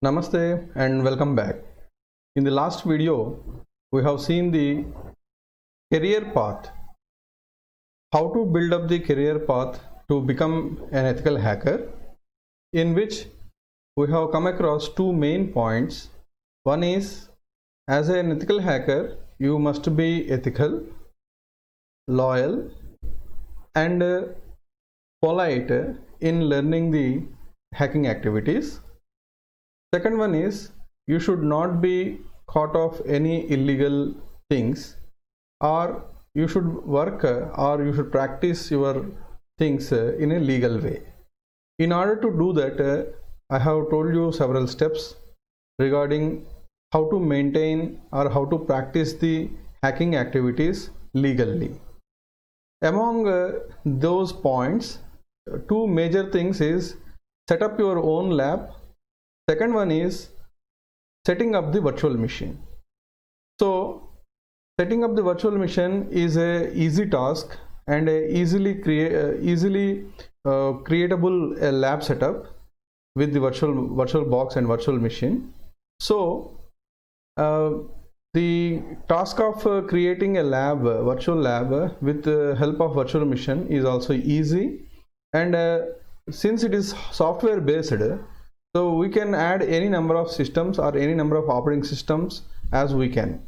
Namaste and welcome back. In the last video, we have seen the career path, how to build up the career path to become an ethical hacker, in which we have come across two main points. One is, as an ethical hacker, you must be ethical, loyal, and polite in learning the hacking activities. Second one is, you should not be caught of any illegal things, or you should work or you should practice your things in a legal way. In order to do that, I have told you several steps regarding how to maintain or how to practice the hacking activities legally. Among those points, two major things is set up your own lab. Second one is setting up the virtual machine. So setting up the virtual machine is a easy task and a easily creatable lab setup with the virtual box and virtual machine. So the task of creating a lab, virtual lab with the help of virtual machine is also easy, and since it is software based, so we can add any number of systems or any number of operating systems as we can.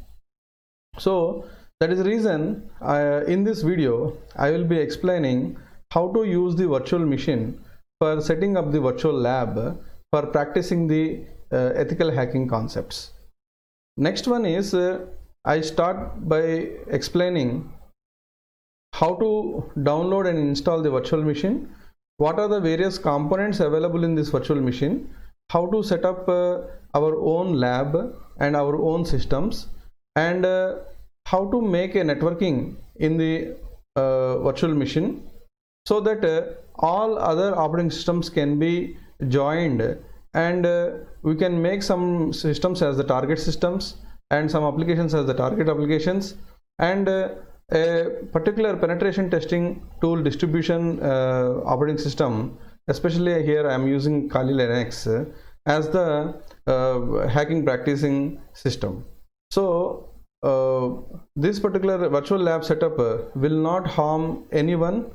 So that is the reason in this video I will be explaining how to use the virtual machine for setting up the virtual lab for practicing the ethical hacking concepts. Next one is I start by explaining how to download and install the virtual machine, what are the various components available in this virtual machine, how to set up our own lab and our own systems, and how to make a networking in the virtual machine so that all other operating systems can be joined, and we can make some systems as the target systems and some applications as the target applications, and a particular penetration testing tool distribution operating system, especially here I am using Kali Linux as the hacking practicing system. So this particular virtual lab setup will not harm anyone,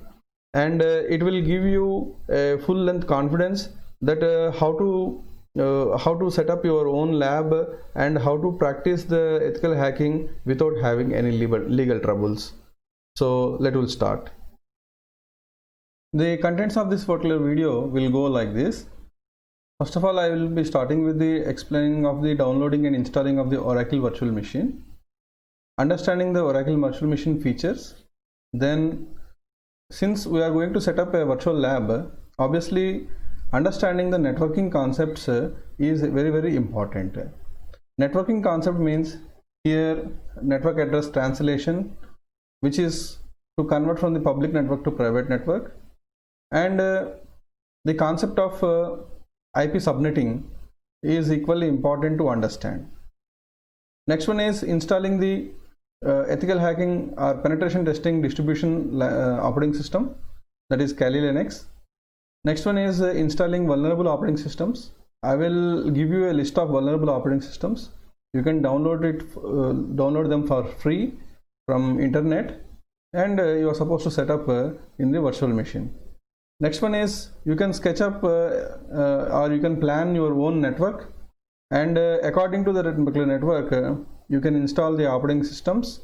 and it will give you a full length confidence that how to set up your own lab and how to practice the ethical hacking without having any legal troubles. So let us start. The contents of this particular video will go like this. First of all, I will be starting with the explaining of the downloading and installing of the Oracle virtual machine, understanding the Oracle virtual machine features. Then, since we are going to set up a virtual lab, obviously understanding the networking concepts is very important. Networking concept means here network address translation, which is to convert from the public network to private network, and the concept of IP subnetting is equally important to understand. Next one is installing the ethical hacking or penetration testing distribution operating system, that is Kali Linux. Next one is installing vulnerable operating systems. I will give you a list of vulnerable operating systems. You can download them for free from internet, and you are supposed to set up in the virtual machine. Next one is you can sketch up or you can plan your own network, and according to the particular network you can install the operating systems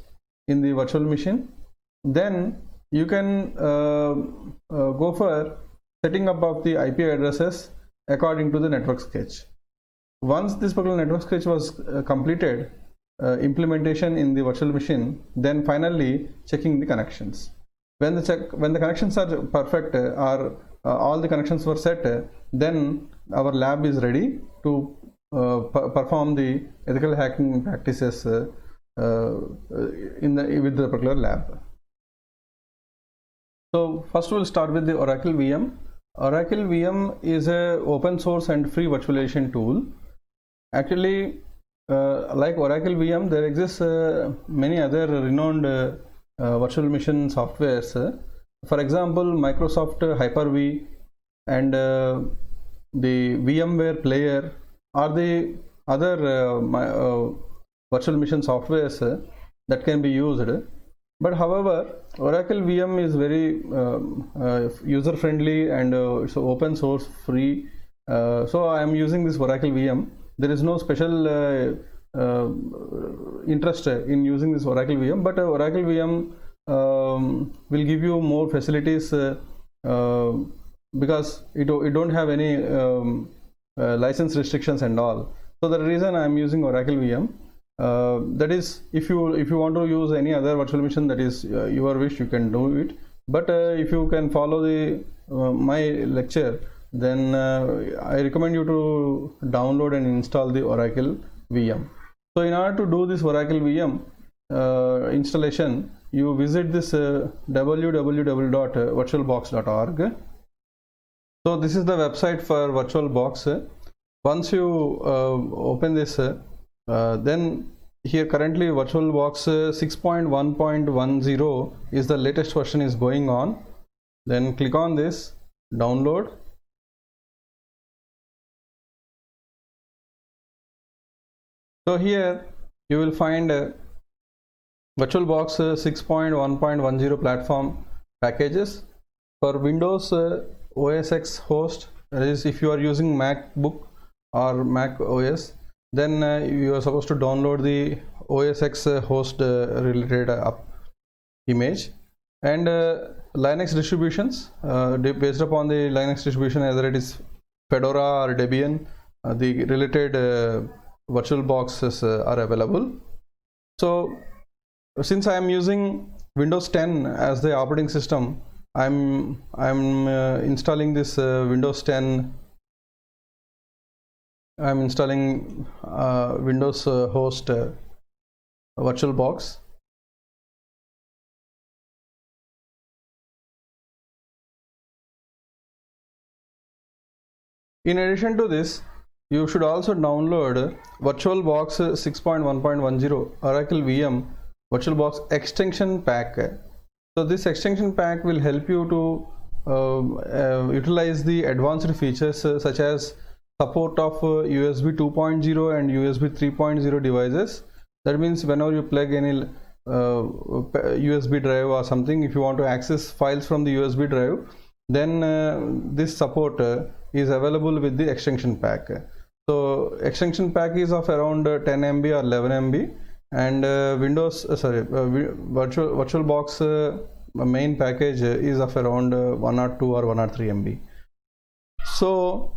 in the virtual machine. Then you can go for setting up of the IP addresses according to the network sketch. Once this particular network sketch was completed, implementation in the virtual machine, then finally checking the connections. When the connections are perfect or all the connections were set, then our lab is ready to perform the ethical hacking practices with the particular lab. So first we'll start with the Oracle VM. Oracle VM is a open source and free virtualization tool. Actually, like Oracle VM, there exists many other renowned virtual machine softwares. For example, Microsoft Hyper-V and the VMware Player are the other virtual machine softwares that can be used. But however, Oracle VM is very user friendly and it's open source, free. So I am using this Oracle VM. There is no special interest in using this Oracle VM, but Oracle VM will give you more facilities because it don't have any license restrictions and all. So the reason I am using Oracle VM. That is, if you want to use any other virtual machine, that is your wish, you can do it. But if you can follow the my lecture, then I recommend you to download and install the Oracle VM. So in order to do this Oracle VM installation, you visit this www.virtualbox.org. So this is the website for VirtualBox. Once you open this, then here currently VirtualBox 6.1.10 is the latest version is going on. Then click on this, download. So here you will find VirtualBox 6.1.10 platform packages for Windows OS X host. That is, if you are using MacBook or Mac OS, then you are supposed to download the OS X host related image, and Linux distributions based upon the Linux distribution, either it is Fedora or Debian, the related virtual boxes are available. So since I am using Windows 10 as the operating system, I'm installing this Windows 10. I'm installing Windows host VirtualBox. In addition to this, you should also download VirtualBox 6.1.10 Oracle VM VirtualBox extension pack. So this extension pack will help you to utilize the advanced features such as support of USB 2.0 and USB 3.0 devices. That means whenever you plug any USB drive or something, if you want to access files from the USB drive, then this support is available with the extension pack. So extension pack is of around 10 MB or 11 MB, and VirtualBox main package is of around 102 or 103 MB. So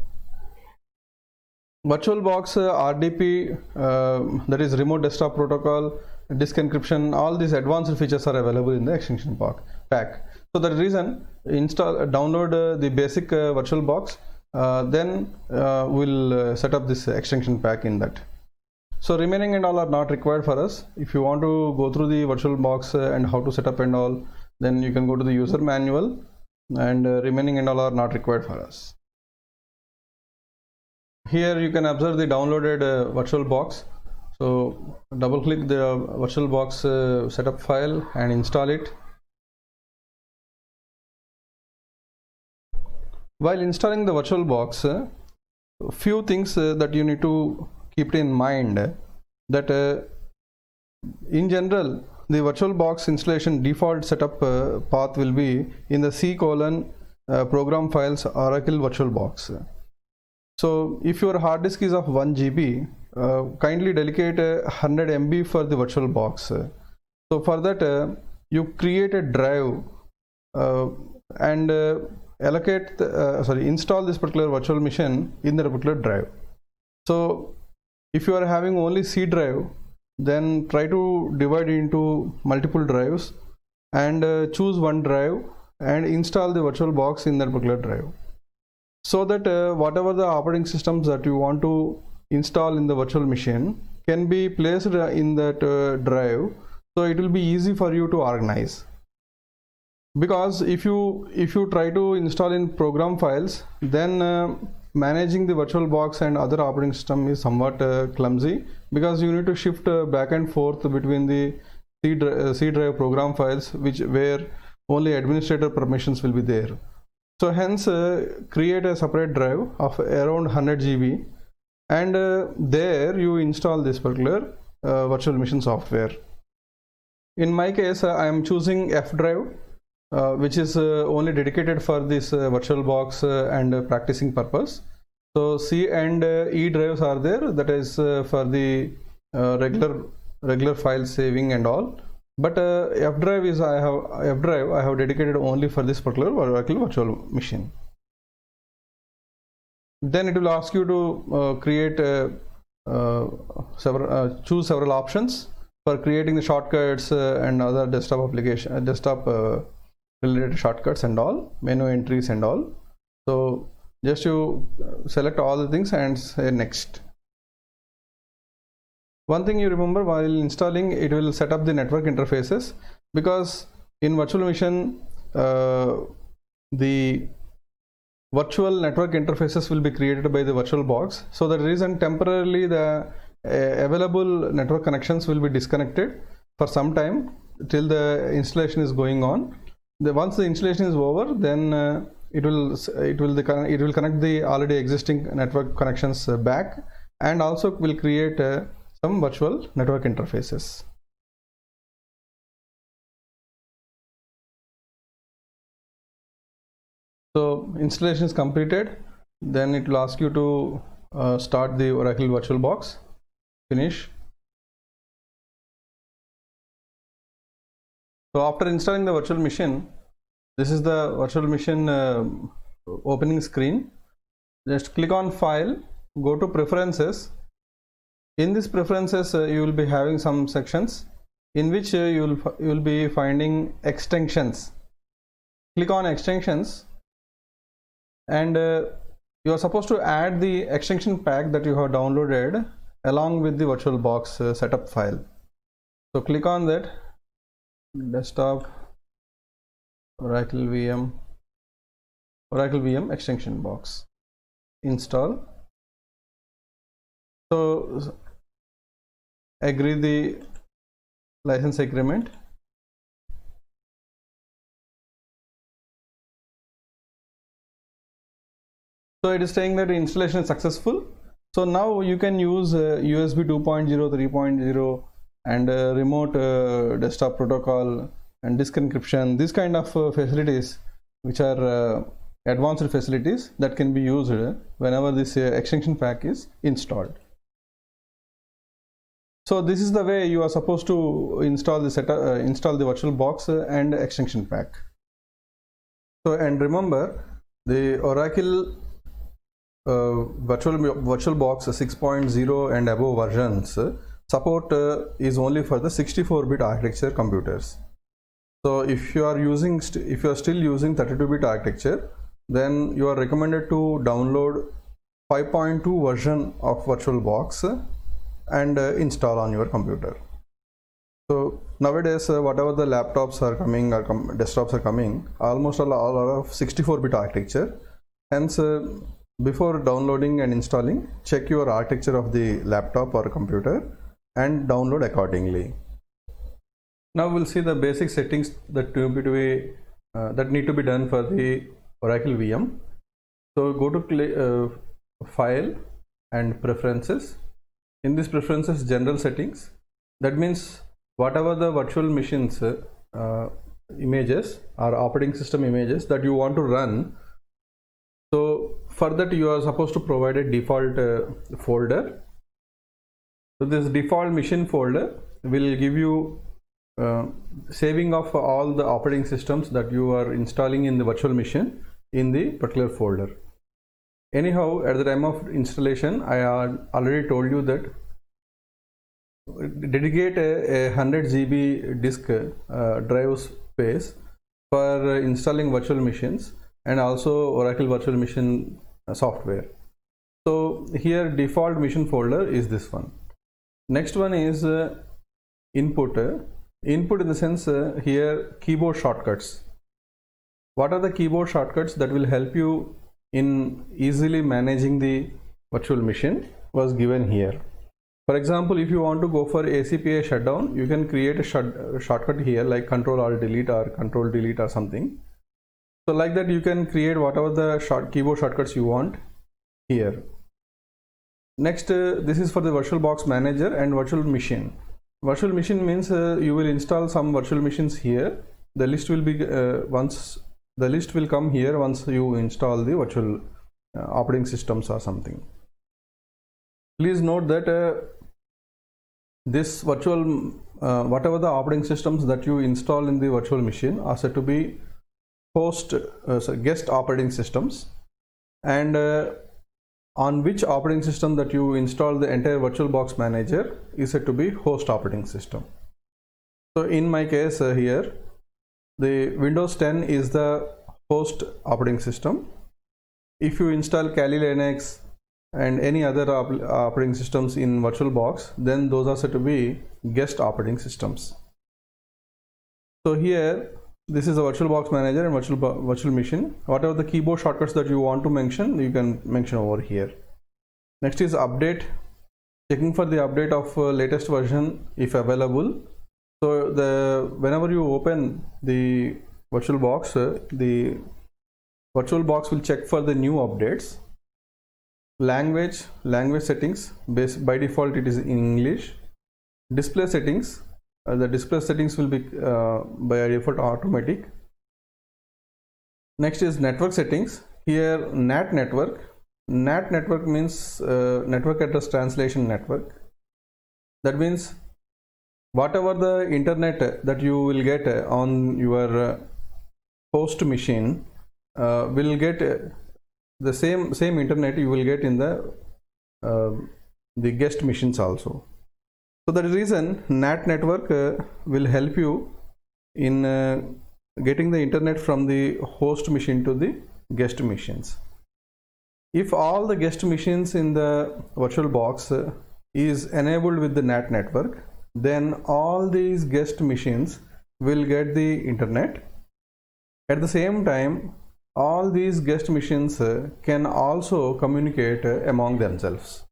VirtualBox RDP, that is remote desktop protocol, disk encryption, all these advanced features are available in the extension pack. So the reason, download the basic VirtualBox, then we'll set up this extension pack in that. So remaining and all are not required for us. If you want to go through the VirtualBox and how to set up and all, then you can go to the user manual, and remaining and all are not required for us. Here you can observe the downloaded VirtualBox. So double click the VirtualBox setup file and install it. While installing the VirtualBox, few things that you need to keep it in mind, that in general the VirtualBox installation default setup path will be in the C:\program files Oracle VirtualBox. So if your hard disk is of 1 GB, kindly dedicate 100 MB for the VirtualBox. So for that you create a drive and install this particular virtual machine in the particular drive. So if you are having only C drive, then try to divide into multiple drives and choose one drive and install the VirtualBox in that particular drive, so that whatever the operating systems that you want to install in the virtual machine can be placed in that drive, so it will be easy for you to organize. Because if you try to install in program files, then managing the VirtualBox and other operating system is somewhat clumsy, because you need to shift back and forth between the C drive program files, where only administrator permissions will be there. So hence create a separate drive of around 100 GB and there you install this particular virtual machine software. In my case, I am choosing F drive, which is only dedicated for this VirtualBox and practicing purpose. So C and E drives are there, that is for the regular file saving and all. But F drive I have dedicated only for this particular Oracle virtual machine. Then it will ask you to choose several options for creating the shortcuts and other desktop related shortcuts and all, menu entries and all. So just you select all the things and say next. One thing you remember while installing, it will set up the network interfaces, because in virtual machine the virtual network interfaces will be created by the VirtualBox. So the reason temporarily the available network connections will be disconnected for some time till the installation is going on. Once the installation is over, then it will connect the already existing network connections back, and also will create some virtual network interfaces. So installation is completed. Then it will ask you to start the Oracle VirtualBox. Finish. So after installing the virtual machine, this is the virtual machine opening screen. Just click on File, go to Preferences. In this Preferences, you will be having some sections in which you will be finding extensions. Click on Extensions, and you are supposed to add the extension pack that you have downloaded along with the VirtualBox setup file. So click on that, desktop Oracle VM extension box, install. So agree the license agreement. So it is saying that the installation is successful. So now you can use USB 2.0, 3.0 and remote desktop protocol and disk encryption, these kind of facilities, which are advanced facilities that can be used whenever this extension pack is installed. So this is the way you are supposed to install the VirtualBox and extension pack. So, and remember, the Oracle VirtualBox 6.0 and above versions support is only for the 64-bit architecture computers. So if you are still using 32-bit architecture, then you are recommended to download 5.2 version of VirtualBox and install on your computer. So nowadays, whatever the laptops are coming or desktops are coming, almost all of 64-bit architecture. Hence, before downloading and installing, check your architecture of the laptop or computer and download accordingly. Now we'll see the basic settings that need to be done for the Oracle VM. So go to File and Preferences. In this Preferences, General Settings. That means whatever the virtual machines images or operating system images that you want to run. So for that you are supposed to provide a default folder. So this default machine folder will give you saving of all the operating systems that you are installing in the virtual machine in the particular folder. Anyhow, at the time of installation, I already told you that dedicate a 100 GB disk drive space for installing virtual machines and also Oracle virtual machine software. So here default machine folder is this one. Next one is input. Input in the sense here keyboard shortcuts. What are the keyboard shortcuts that will help you in easily managing the virtual machine was given here. For example, if you want to go for ACPA shutdown, you can create a shortcut here like Control Alt Delete or Control Delete or something. So like that you can create whatever the keyboard shortcuts you want here. Next, this is for the VirtualBox Manager and virtual machine. Virtual machine means you will install some virtual machines here. The list will be the list will come here once you install the virtual operating systems or something. Please note that this virtual whatever the operating systems that you install in the virtual machine are said to be guest operating systems, and on which operating system that you install the entire VirtualBox Manager is said to be host operating system. So in my case here, the Windows 10 is the host operating system. If you install Kali Linux and any other operating systems in VirtualBox, then those are said to be guest operating systems. So here, this is a VirtualBox Manager and virtual machine. Whatever the keyboard shortcuts that you want to mention, you can mention over here. Next is update, checking for the update of latest version if available. So whenever you open the VirtualBox, the VirtualBox will check for the new updates. Language settings, by default it is in English. Display settings, the display settings will be by default automatic. Next is network settings. Here NAT network means network address translation network. That means whatever the internet that you will get on your host machine will get the same internet you will get in the guest machines also. So that is the reason NAT network will help you in getting the internet from the host machine to the guest machines. If all the guest machines in the VirtualBox is enabled with the NAT network, then all these guest machines will get the internet. At the same time, all these guest machines can also communicate among themselves.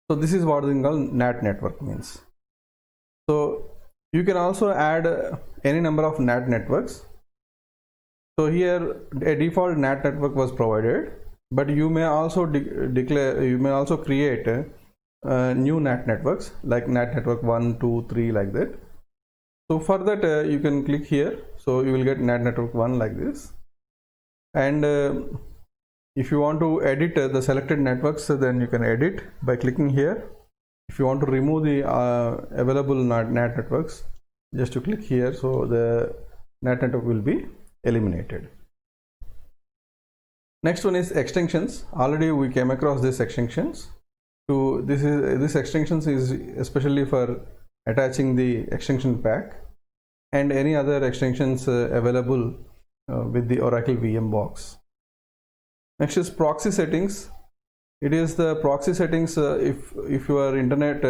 So this is what the NAT network means. So you can also add any number of NAT networks. So here a default NAT network was provided, but you may also create new NAT networks like NAT network 1, 2, 3 like that. So for that you can click here, so you will get NAT network 1 like this. And if you want to edit the selected networks, then you can edit by clicking here. If you want to remove the available NAT networks, just to click here, so the NAT network will be eliminated. Next one is extensions. Already we came across these extensions. This extensions is especially for attaching the extension pack and any other extensions available with the Oracle VM box. Next is proxy settings. It is the proxy settings if your internet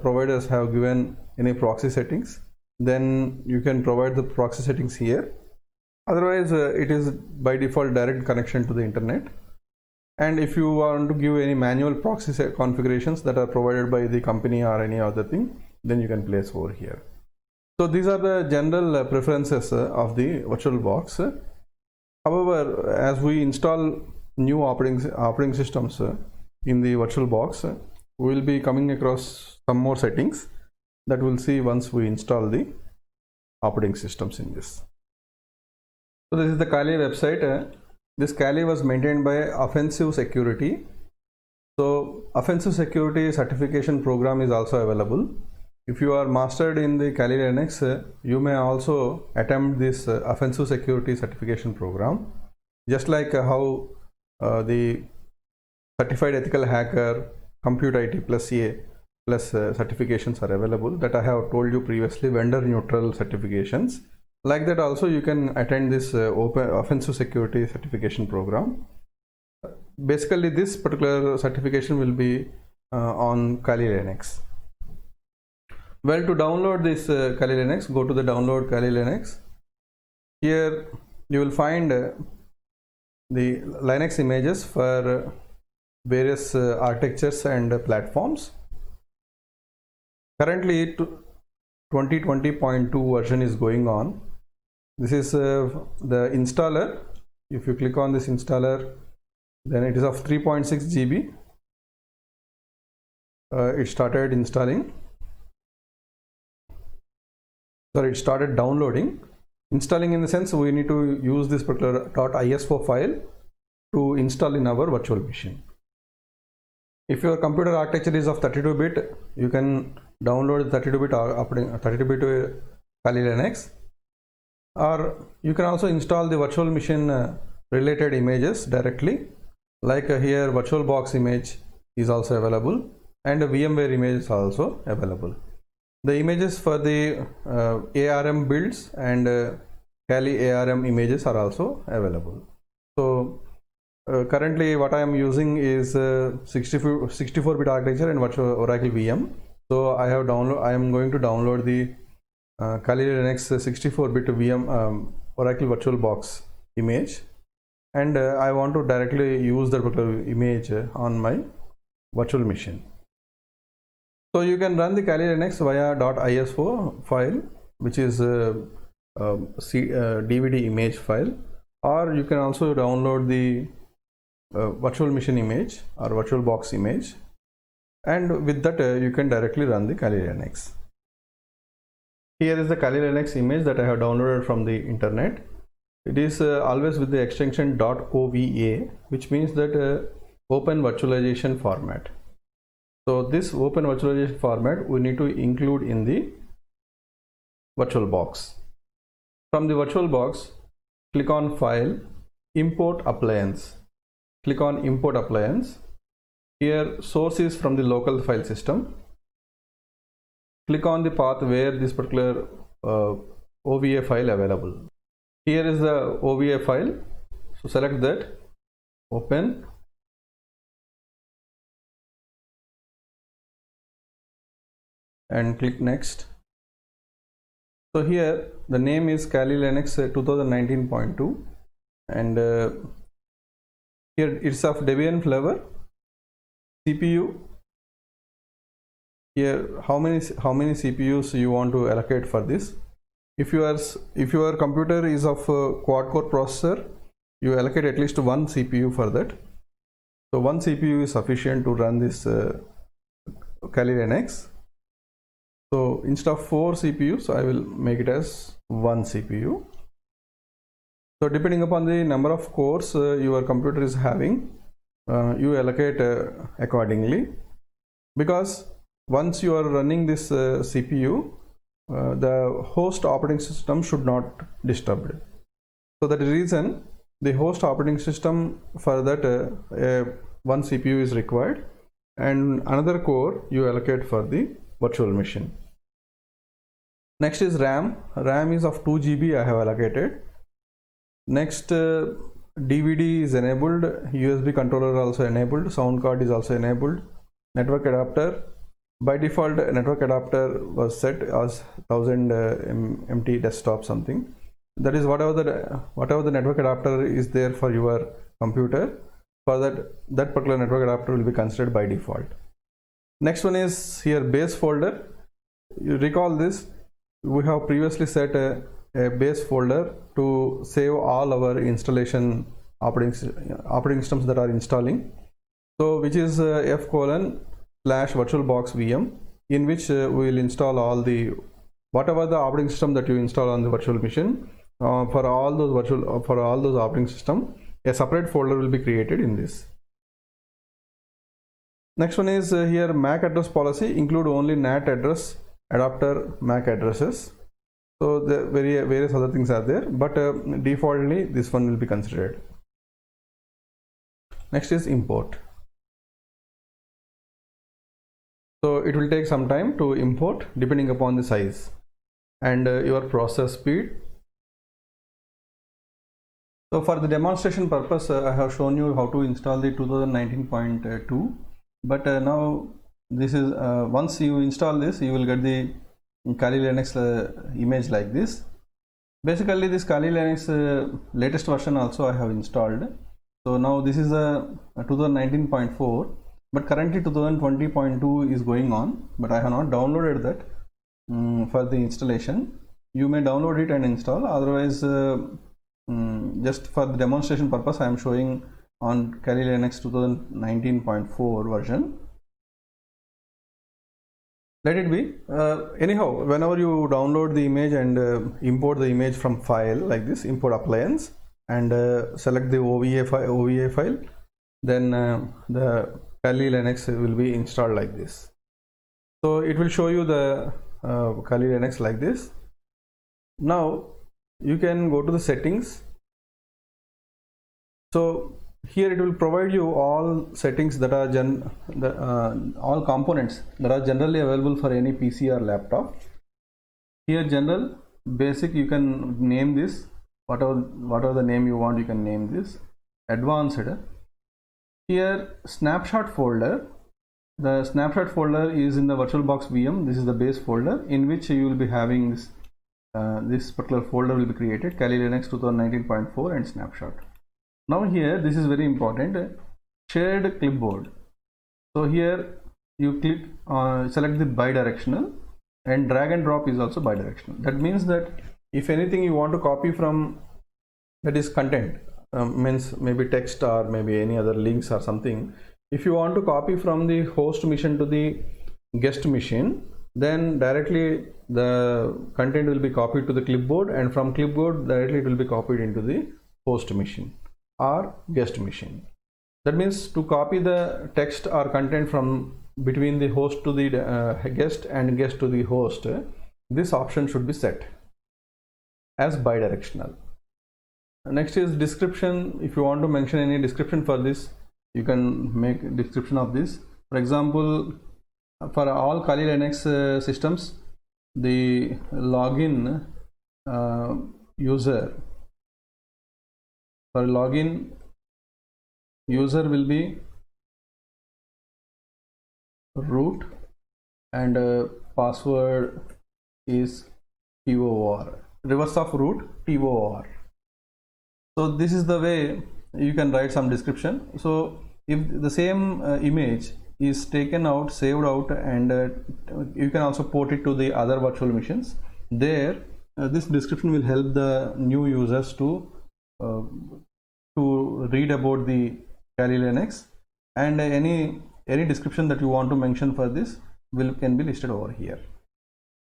providers have given any proxy settings, then you can provide the proxy settings here. Otherwise it is by default direct connection to the internet. And if you want to give any manual proxy configurations that are provided by the company or any other thing, then you can place over here. So these are the general preferences of the VirtualBox. However, as we install new operating systems in the VirtualBox, we will be coming across some more settings that we'll see once we install the operating systems in this. So this is the Kali website. This Kali was maintained by Offensive Security. So Offensive Security certification program is also available. If you are mastered in the Kali Linux, you may also attempt this Offensive Security certification program. Just like how the Certified Ethical Hacker, Compute IT plus A plus certifications are available, that I have told you previously, vendor neutral certifications. Like that also you can attend this Offensive Security certification program. Basically this particular certification will be on Kali Linux. Well, to download this Kali Linux, go to the download Kali Linux. Here you will find the Linux images for various architectures and platforms. Currently 2020.2 version is going on. This is the installer. If you click on this installer, then it is of 3.6 GB. It started installing, sorry, it started downloading. Installing in the sense we need to use this particular .isfo file to install in our virtual machine. If your computer architecture is of 32-bit, you can download 32-bit Kali Linux, or you can also install the virtual machine related images directly, like here VirtualBox image is also available, and a VMware image is also available. The images for the ARM builds and Kali ARM images are also available. So currently what I am using is 64-bit architecture and virtual Oracle VM. So I am going to download the Kali Linux 64-bit VM Oracle VirtualBox image, and I want to directly use that particular image on my virtual machine. So you can run the Kali Linux via .isfo file, which is DVD image file, or you can also download the virtual machine image or VirtualBox image, and with that you can directly run the Kali Linux. Here is the Kali Linux image that I have downloaded from the internet. It is always with the extension .ova, which means that Open Virtualization Format. So this Open Virtualization Format we need to include in the VirtualBox. From the VirtualBox, click on File, Import Appliance. Click on Import Appliance. Here source is from the local file system. Click on the path where this particular OVA file available. Here is the OVA file. So select that, open, and click next. So here the name is Kali Linux 2019.2, and here it's of Debian flavor. CPU, here how many CPUs you want to allocate for this. If your computer is of quad-core processor, you allocate at least one CPU for that. So one CPU is sufficient to run this Kali Linux. So instead of 4 CPUs, I will make it as 1 CPU. So depending upon the number of cores your computer is having, you allocate accordingly, because once you are running this CPU, the host operating system should not disturb it. So that is the reason the host operating system for that one CPU is required, and another core you allocate for the virtual machine. Next is RAM. RAM is of 2 GB I have allocated. Next, DVD is enabled, USB controller also enabled, sound card is also enabled, network adapter. By default, network adapter was set as 1000 MT desktop something. That is whatever the network adapter is there for your computer, for that particular network adapter will be considered by default. Next one is here base folder. You recall this, we have previously set a base folder to save all our installation operating systems that are installing. So which is f:/VirtualBox VM, in which we will install all the whatever the operating system that you install on the virtual machine. For all those operating system, a separate folder will be created in this. Next one is here MAC address policy, include only NAT address adapter MAC addresses. So the various other things are there, but defaultly this one will be considered. Next is import. So it will take some time to import depending upon the size and your process speed. So for the demonstration purpose, I have shown you how to install the 2019.2, but now this is once you install this, you will get the Kali Linux image like this. Basically this Kali Linux latest version also I have installed. So now this is a 2019.4, but currently 2020.2 is going on, but I have not downloaded that for the installation. You may download it and install, otherwise just for the demonstration purpose I am showing on Kali Linux 2019.4 version. Let it be. Anyhow, whenever you download the image and import the image from file like this, import appliance, and select the OVA file, then the Kali Linux will be installed like this. So it will show you the Kali Linux like this. Now you can go to the settings. So here it will provide you all settings that are all components that are generally available for any PC or laptop. Here general, basic, you can name this whatever the name you want, you can name this. Advanced, here snapshot folder. The snapshot folder is in the VirtualBox VM. This is the base folder in which you will be having this this particular folder will be created, Kali Linux 2019.4 and snapshot. Now here this is very important, shared clipboard. So here you click select the bidirectional, and drag and drop is also bidirectional. That means that if anything you want to copy from, that is content, means maybe text or maybe any other links or something, if you want to copy from the host machine to the guest machine, then directly the content will be copied to the clipboard, and from clipboard directly it will be copied into the host machine or guest machine. That means to copy the text or content from between the host to the guest and guest to the host, this option should be set as bidirectional. Next is description. If you want to mention any description for this, you can make a description of this. For example, for all Kali Linux systems, the login user, for login user will be root, and password is TOR, reverse of root TOR. So this is the way you can write some description. So if the same image is taken out, saved out, and you can also port it to the other virtual machines, there this description will help the new users to read about the Kali Linux, and any description that you want to mention for this can be listed over here.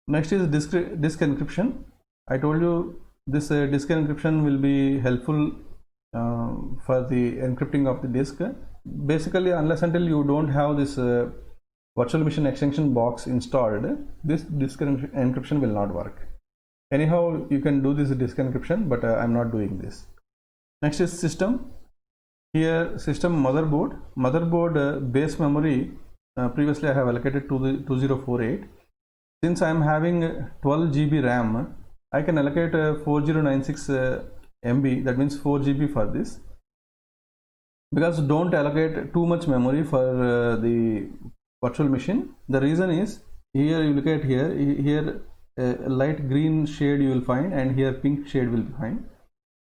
Next is disk encryption. I told you this disk encryption will be helpful for the encrypting of the disk. Basically, unless until you don't have this virtual machine extension box installed, this disk encryption will not work. Anyhow, you can do this disk encryption, but I'm not doing this. Next is system. Here system motherboard base memory, previously I have allocated to the 2048. Since I am having 12 GB RAM, I can allocate 4096 MB, that means 4 GB for this, because don't allocate too much memory for the virtual machine. The reason is, here you look at here light green shade you will find, and here pink shade will be find.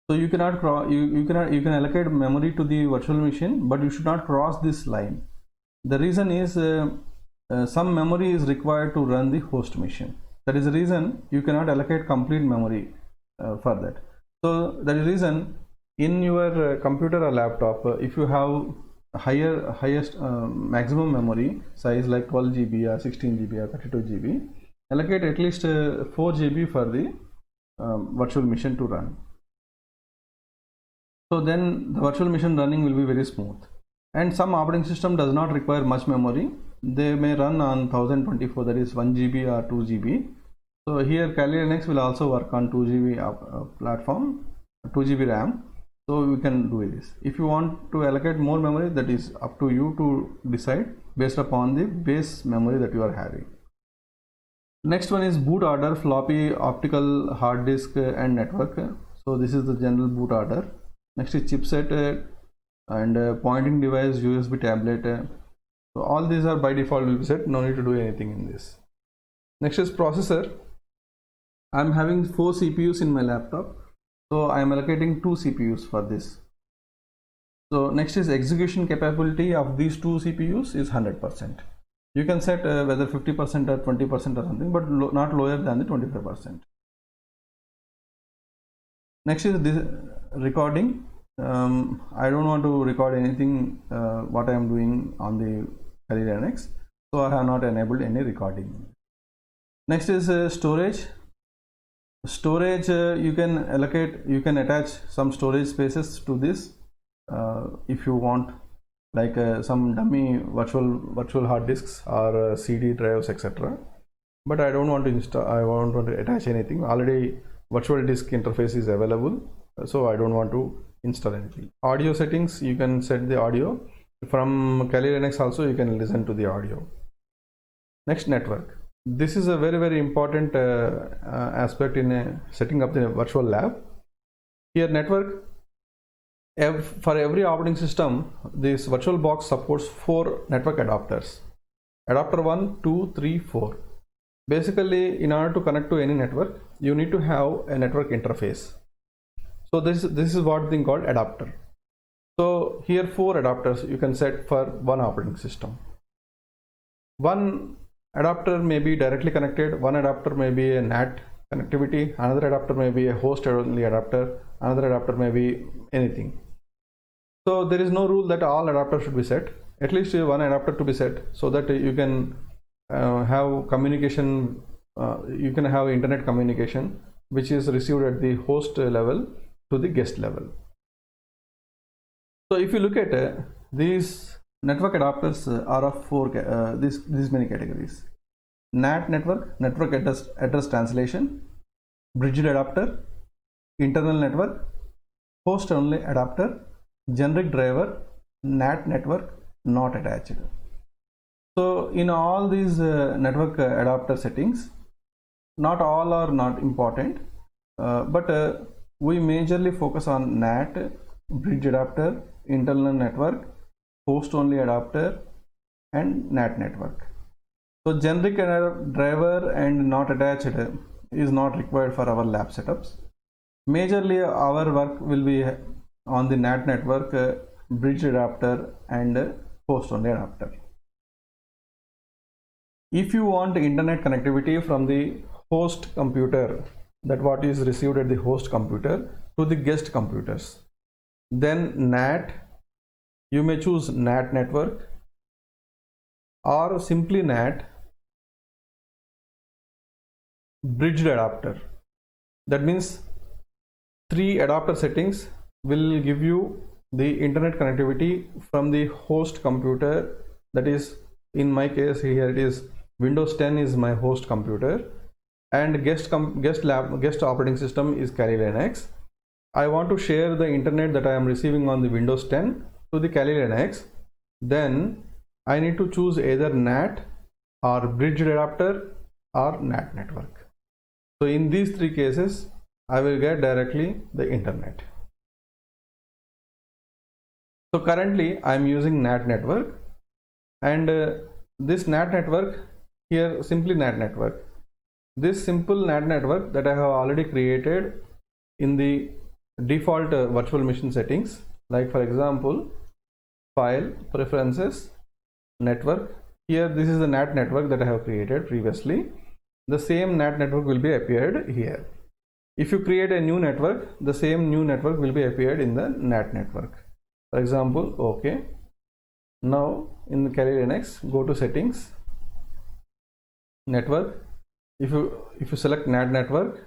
So you cannot you can allocate memory to the virtual machine, but you should not cross this line. The reason is some memory is required to run the host machine. That is the reason you cannot allocate complete memory for that. So that is the reason in your computer or laptop, if you have highest maximum memory size like 12 GB or 16 GB or 32 GB, allocate at least 4 GB for the virtual machine to run. So then the virtual machine running will be very smooth. And some operating system does not require much memory. They may run on 1024, that is 1 GB or 2 GB. So here Kali Linux will also work on 2 GB platform, 2 GB RAM. So we can do this. If you want to allocate more memory, that is up to you to decide based upon the base memory that you are having. Next one is boot order, floppy, optical, hard disk, and network. So this is the general boot order. Next is chipset and pointing device, USB tablet. So all these are by default will be set. No need to do anything in this. Next is processor. I am having 4 CPUs in my laptop, so I am allocating 2 CPUs for this. So next is execution capability of these 2 CPUs is 100%. You can set whether 50% or 20% or something, but not lower than the 25%. Next is this recording. I don't want to record anything what I am doing on the Kali Linux, so I have not enabled any recording. Next is storage. Storage, you can attach some storage spaces to this if you want, like some dummy virtual hard disks or CD drives, etc. But I don't want to install, I don't want to attach anything. Already virtual disk interface is available, so I don't want to install anything. Audio settings, you can set the audio from Kali Linux. Also you can listen to the audio. Next, network. This is a very important aspect in setting up the virtual lab. Here, network, for every operating system, this VirtualBox supports 4 network adapters. Adapter 1, 2, 3, 4. Basically, in order to connect to any network, you need to have a network interface. So this is what thing called adapter. So here 4 adapters you can set for one operating system. One adapter may be directly connected, one adapter may be a NAT connectivity, another adapter may be a host only adapter, another adapter may be anything. So there is no rule that all adapters should be set. At least one adapter to be set, so that you can have communication, you can have internet communication which is received at the host level to the guest level. So if you look at these network adapters are of 4 these many categories: NAT network, network address translation, bridged adapter, internal network, host only adapter, generic driver, NAT network not attached. So in all these network adapter settings, not all are not important, but we majorly focus on NAT, bridge adapter, internal network, host only adapter, and NAT network. So generic driver and not attached is not required for our lab setups. Majorly our work will be on the NAT network, bridge adapter, and host only adapter. If you want internet connectivity from the host computer, that what is received at the host computer, to the guest computers, then NAT, you may choose NAT network or simply NAT bridged adapter. That means 3 adapter settings will give you the internet connectivity from the host computer. That is, in my case here it is Windows 10 is my host computer, and guest operating system is Kali Linux. I want to share the internet that I am receiving on the Windows 10 to the Kali Linux. Then I need to choose either NAT or bridged adapter or NAT network. So in these 3 cases, I will get directly the internet. So currently I am using NAT network, and this NAT network here, simply NAT network. This simple NAT network that I have already created in the default virtual machine settings, like for example, file, preferences, network. Here this is the NAT network that I have created previously. The same NAT network will be appeared here. If you create a new network, the same new network will be appeared in the NAT network. For example, okay. Now in the Kali Linux, go to settings, network. If you select NAT network,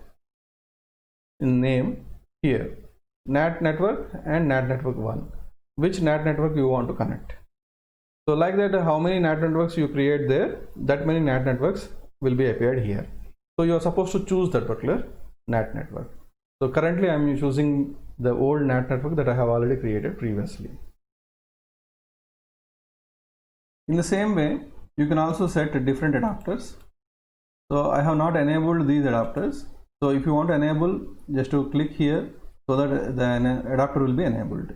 in name here, NAT network and NAT network 1, which NAT network you want to connect. So like that, how many NAT networks you create there, that many NAT networks will be appeared here. So you are supposed to choose that particular NAT network. So currently I am choosing the old NAT network that I have already created previously. In the same way, you can also set different adapters. So I have not enabled these adapters. So if you want to enable, just to click here so that the adapter will be enabled.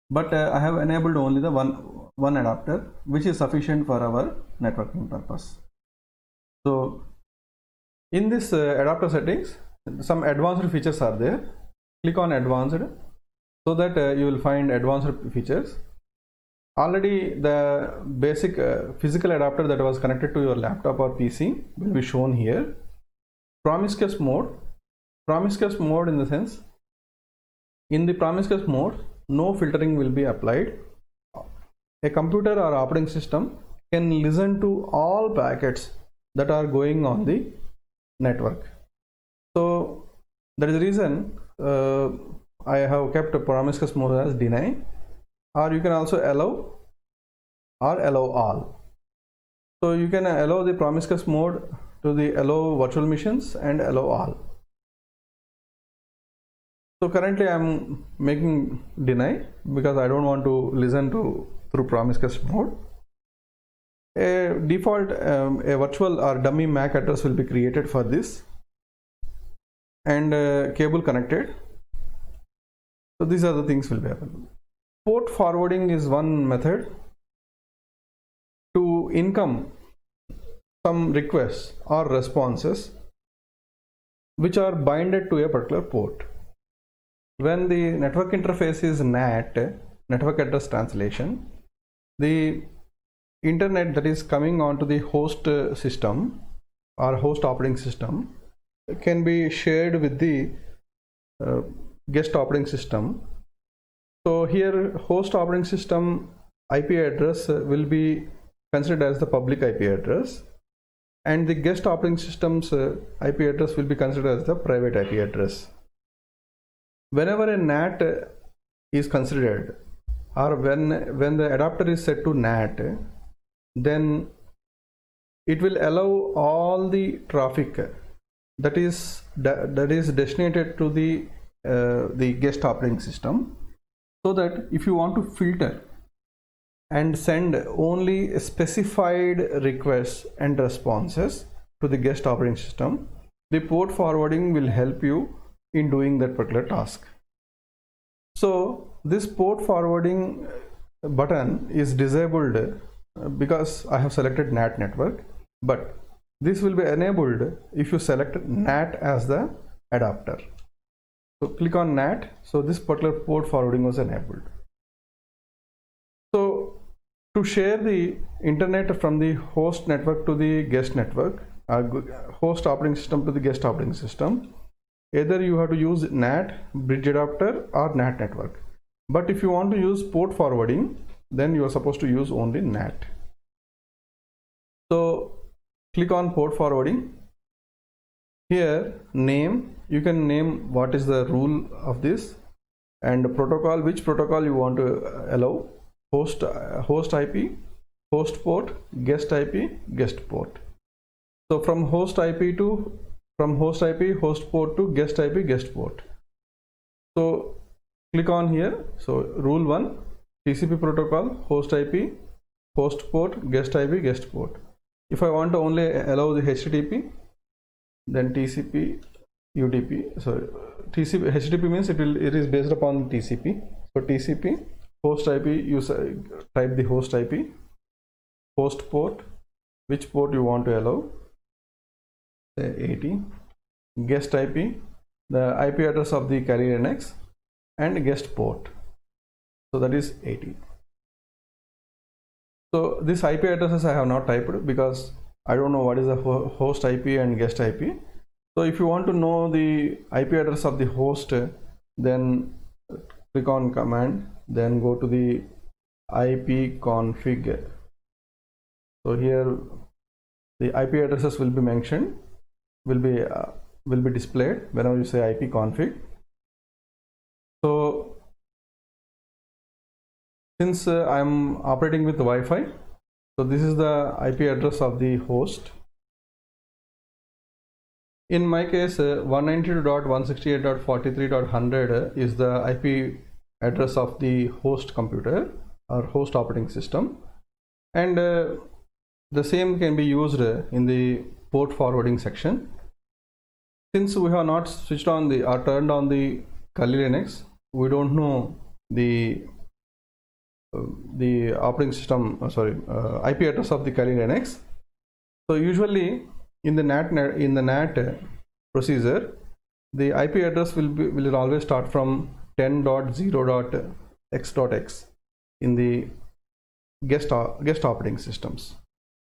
But I have enabled only the one adapter, which is sufficient for our networking purpose. So in this adapter settings, some advanced features are there. Click on advanced so that you will find advanced features. Already the basic physical adapter that was connected to your laptop or PC will be shown here. Promiscuous mode in the sense In the promiscuous mode, no filtering will be applied. A computer or operating system can listen to all packets that are going on the network. So that is the reason I have kept a promiscuous mode as deny, or you can also allow or allow all. So you can allow the promiscuous mode to the allow virtual machines and allow all. So currently I am making deny because I don't want to listen to through promiscuous mode. A default a virtual or dummy MAC address will be created for this, and cable connected. So these are the things will be available. Port forwarding is one method to income some requests or responses which are binded to a particular port. When the network interface is NAT, network address translation, the internet that is coming onto the host system or host operating system can be shared with the guest operating system. So here host operating system IP address will be considered as the public IP address, and the guest operating system's IP address will be considered as the private IP address. Whenever a NAT is considered, or when the adapter is set to NAT, then it will allow all the traffic that is destinated to the guest operating system, so that if you want to filter and send only specified requests and responses to the guest operating system, the port forwarding will help you in doing that particular task. So this port forwarding button is disabled because I have selected NAT network, but this will be enabled if you select NAT as the adapter. So click on NAT. So this particular port forwarding was enabled. So to share the internet from the host network to the guest network, host operating system to the guest operating system, either you have to use NAT, bridge adapter, or NAT network. But if you want to use port forwarding, then you are supposed to use only NAT. So click on port forwarding. Here name, you can name what is the rule of this, and protocol, which protocol you want to allow, host IP, host port, guest IP, guest port. So from host IP, host port to guest IP, guest port. So click on here. So rule 1, TCP protocol, host IP, host port, guest IP, guest port. If I want to only allow the HTTP, then TCP UDP. So TCP HTTP means it is based upon TCP. So TCP host IP, you type the host IP, host port, which port you want to allow, say 80, guest IP, the IP address of the carrier NX, and guest port. So that is 80. So this IP addresses I have not typed because I don't know what is the host IP and guest IP. So if you want to know the IP address of the host, then click on command, then go to the IP config. So here the IP addresses will be mentioned, will be displayed whenever you say IP config. So since I am operating with Wi-Fi, so this is the IP address of the host. In my case, 192.168.43.100 is the IP address of the host computer or host operating system, and the same can be used in the port forwarding section. Since we have not switched on or turned on the Kali Linux, we don't know the operating system, IP address of the Kali Linux. So usually in the NAT procedure, the IP address will always start from 10.0.x.x in the guest operating systems.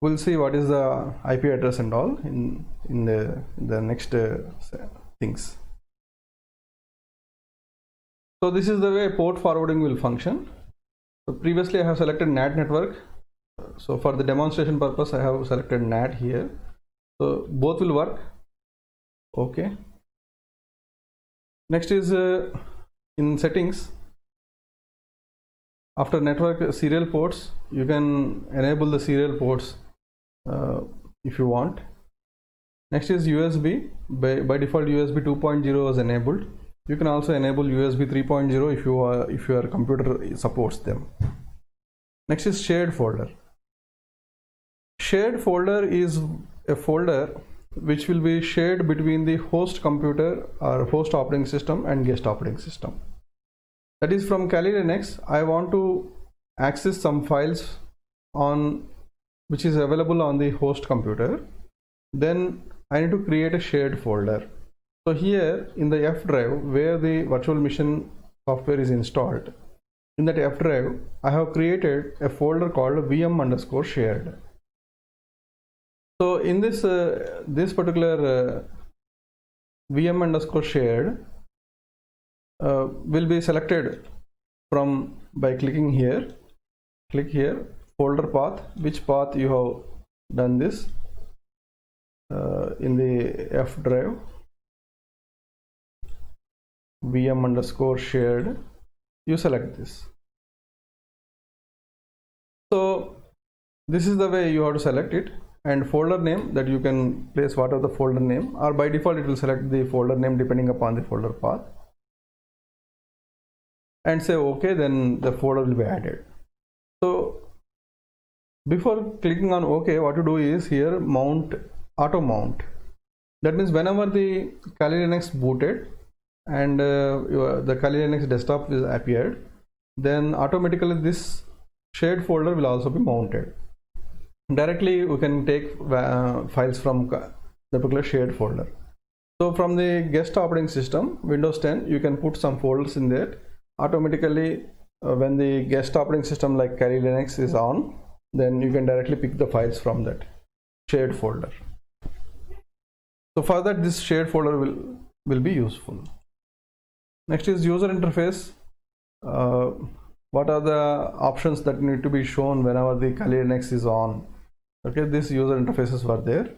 We'll see what is the IP address and all in the next things. So this is the way port forwarding will function. So previously I have selected NAT network. So for the demonstration purpose I have selected NAT here. So both will work. Okay. Next is in settings, after network serial ports, you can enable the serial ports if you want. Next is USB. By default USB 2.0 is enabled. You can also enable USB 3.0 if your computer supports them. Next is shared folder. Shared folder is a folder which will be shared between the host computer or host operating system and guest operating system. That is, from Kali Linux, I want to access some files on which is available on the host computer. Then I need to create a shared folder. So here in the F drive where the virtual machine software is installed, in that F drive I have created a folder called VM_shared. So in this particular VM_shared will be selected from by clicking here. Click here, folder path, which path you have done this in the F drive, VM_shared, you select this. So this is the way you have to select it. And folder name, that you can place whatever the folder name, or by default it will select the folder name depending upon the folder path, and say OK, then the folder will be added. So before clicking on OK, what to do is here mount, auto mount. That means whenever the Kali Linux booted and the Kali Linux desktop is appeared, then automatically this shared folder will also be mounted. Directly we can take files from the particular shared folder. So from the guest operating system, Windows 10, you can put some folders in there. Automatically when the guest operating system like Kali Linux is on, then you can directly pick the files from that shared folder. So for that, this shared folder will be useful. Next is user interface. What are the options that need to be shown whenever the Kali Linux is on? Okay, these user interfaces were there,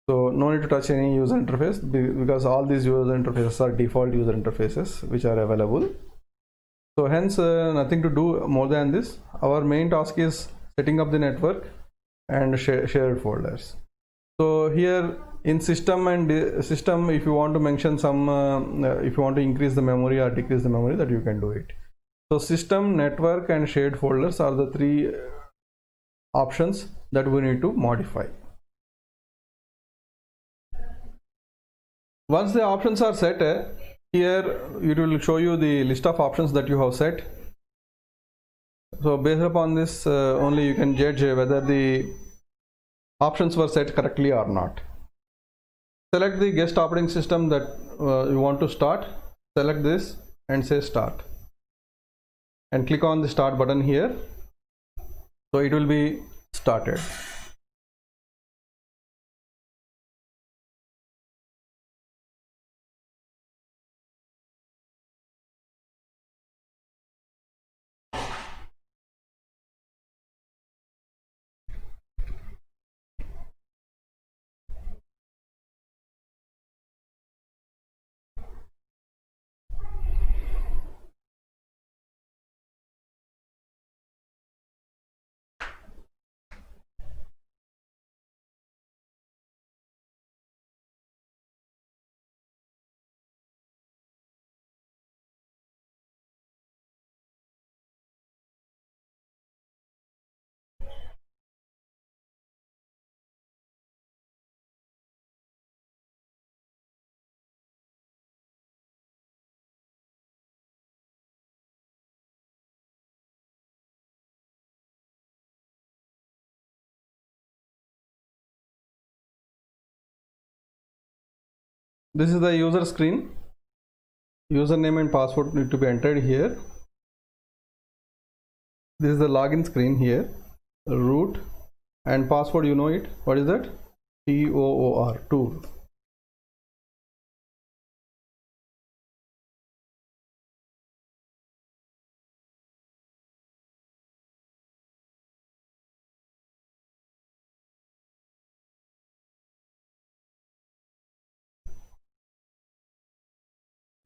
so no need to touch any user interface because all these user interfaces are default user interfaces which are available. So hence nothing to do more than this. Our main task is setting up the network and shared folders. So here in system and system, if you want to mention some if you want to increase the memory or decrease the memory, that you can do it. So system, network and shared folders are the three options that we need to modify. Once the options are set, here it will show you the list of options that you have set. So based upon this only you can judge whether the options were set correctly or not. Select the guest operating system that you want to start. Select this and say start, and click on the start button here. So it will be started. This is the user screen. Username and password need to be entered here. This is the login screen here. Root and password, you know it. What is that? TOOR, tour.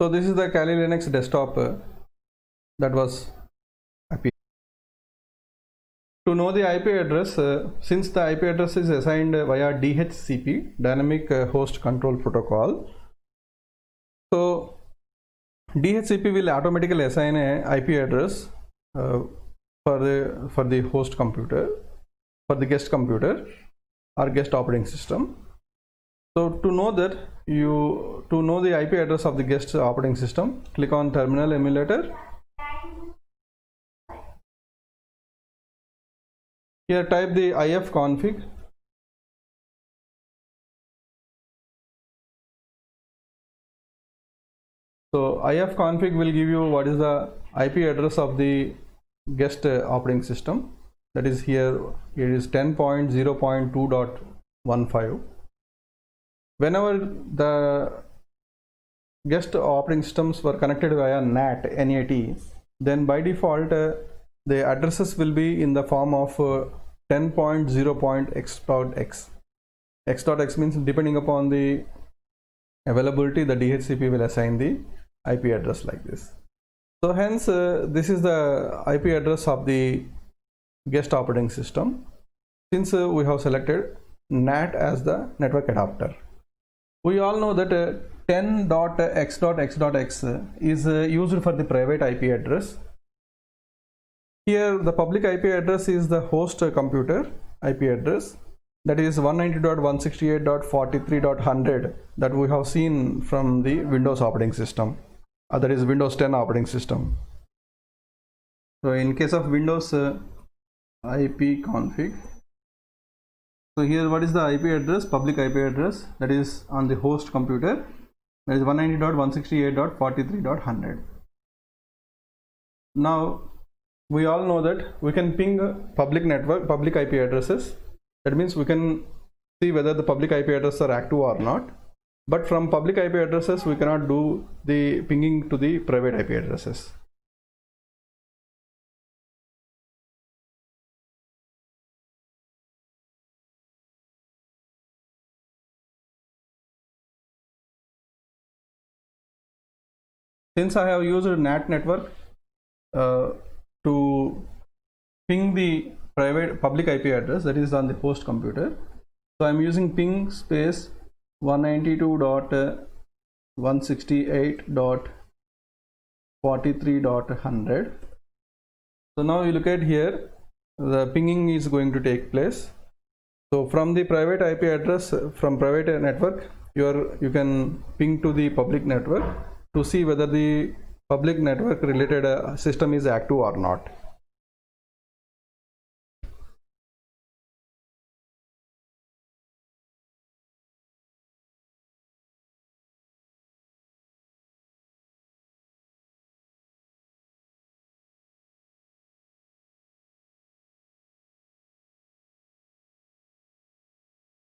So this is the Kali Linux desktop that was appeared. To know the IP address, since the IP address is assigned via DHCP, Dynamic Host Control Protocol, so DHCP will automatically assign a IP address for the host computer, for the guest computer or guest operating system. So to know that, to know the IP address of the guest operating system, click on Terminal Emulator. Here type the ifconfig. So ifconfig will give you what is the IP address of the guest operating system. That is here, it is 10.0.2.15. Whenever the guest operating systems were connected via NAT, then by default the addresses will be in the form of 10.0.x.x. x.x means depending upon the availability, the DHCP will assign the IP address like this. So hence this is the IP address of the guest operating system, since we have selected NAT as the network adapter. We all know that 10.x.x.x is used for the private IP address. Here the public IP address is the host computer IP address, that is 192.168.43.100 that we have seen from the Windows operating system, that is Windows 10 operating system. So in case of Windows IP config, so here what is the IP address, public IP address, that is on the host computer, that is 190.168.43.100. Now we all know that we can ping public IP addresses. That means we can see whether the public IP addresses are active or not. But from public IP addresses, we cannot do the pinging to the private IP addresses. Since I have used NAT network to ping the public IP address, that is on the host computer, so I am using ping space 192.168.43.100. So now you look at here, the pinging is going to take place. So from the private IP address, from private network, you can ping to the public network to see whether the public network related system is active or not.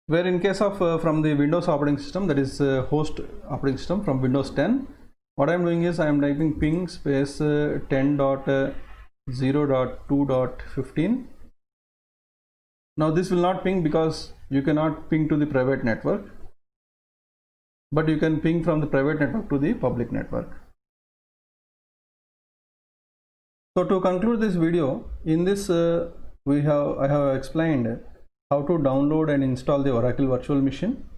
Where in case of from the Windows operating system, that is host operating system from Windows 10, what I am doing is I am typing ping space 10.0.2.15. Now this will not ping because you cannot ping to the private network, but you can ping from the private network to the public network. So to conclude this video, in this I have explained how to download and install the Oracle Virtual Machine.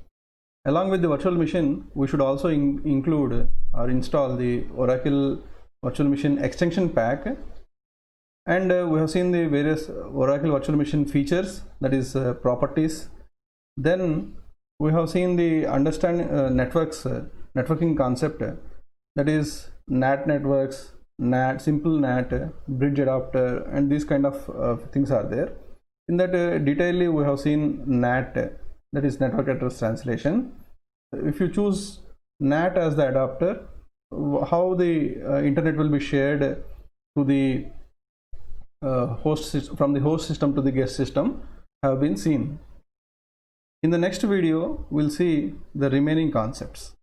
Along with the virtual machine, we should also include or install the Oracle Virtual Machine extension pack. And we have seen the various Oracle Virtual Machine features, that is properties. Then we have seen the networking concept, that is NAT networks, simple NAT, bridge adapter, and these kind of things are there. In that detail we have seen NAT, that is network address translation. If you choose NAT as the adapter, how the internet will be shared to the from the host system to the guest system have been seen. In the next video, we'll see the remaining concepts.